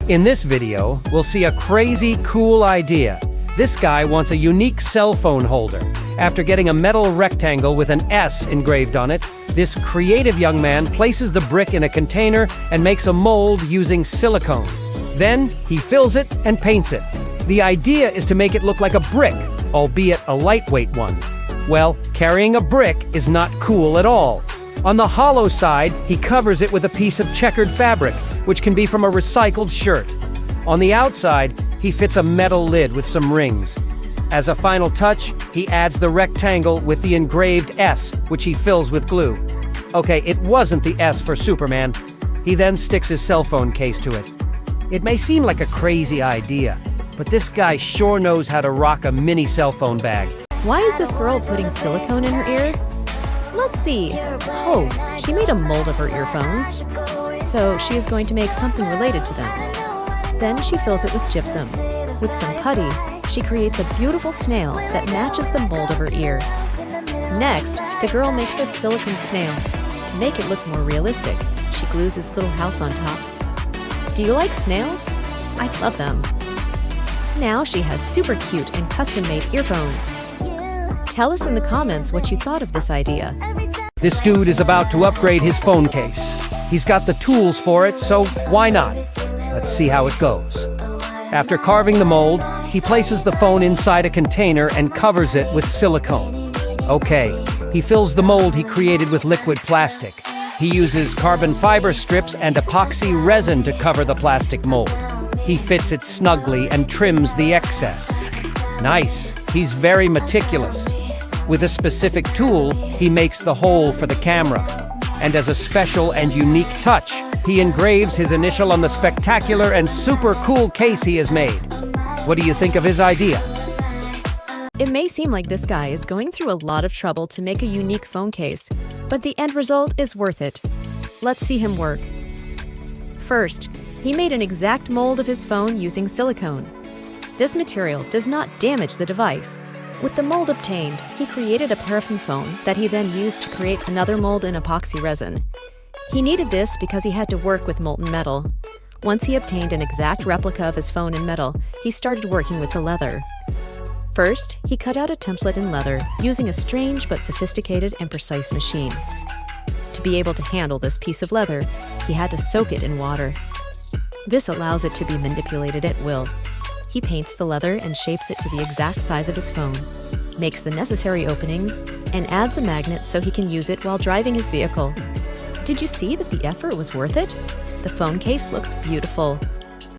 In this video, we'll see a crazy, cool idea. This guy wants a unique cell phone holder. After getting a metal rectangle with an S engraved on it, this creative young man places the brick in a container and makes a mold using silicone. Then, he fills it and paints it. The idea is to make it look like a brick, albeit a lightweight one. Well, carrying a brick is not cool at all. On the hollow side, he covers it with a piece of checkered fabric, which can be from a recycled shirt. On the outside, he fits a metal lid with some rings. As a final touch, he adds the rectangle with the engraved S, which he fills with glue. Okay, it wasn't the S for Superman. He then sticks his cell phone case to it. It may seem like a crazy idea, but this guy sure knows how to rock a mini cell phone bag. Why is this girl putting silicone in her ear? Let's see. Oh, she made a mold of her earphones. So she is going to make something related to them. Then she fills it with gypsum. With some putty, she creates a beautiful snail that matches the mold of her ear. Next, the girl makes a silicone snail. To make it look more realistic, she glues his little house on top. Do you like snails? I love them. Now she has super cute and custom-made earphones. Tell us in the comments what you thought of this idea. This dude is about to upgrade his phone case. He's got the tools for it, so why not? Let's see how it goes. After carving the mold, he places the phone inside a container and covers it with silicone. Okay, he fills the mold he created with liquid plastic. He uses carbon fiber strips and epoxy resin to cover the plastic mold. He fits it snugly and trims the excess. Nice, he's very meticulous. With a specific tool, he makes the hole for the camera. And as a special and unique touch, he engraves his initial on the spectacular and super cool case he has made. What do you think of his idea? It may seem like this guy is going through a lot of trouble to make a unique phone case, but the end result is worth it. Let's see him work. First, he made an exact mold of his phone using silicone. This material does not damage the device. With the mold obtained, he created a paraffin foam that he then used to create another mold in epoxy resin. He needed this because he had to work with molten metal. Once he obtained an exact replica of his phone in metal, he started working with the leather. First, he cut out a template in leather using a strange but sophisticated and precise machine. To be able to handle this piece of leather, he had to soak it in water. This allows it to be manipulated at will. He paints the leather and shapes it to the exact size of his phone, makes the necessary openings, and adds a magnet so he can use it while driving his vehicle. Did you see that the effort was worth it? The phone case looks beautiful.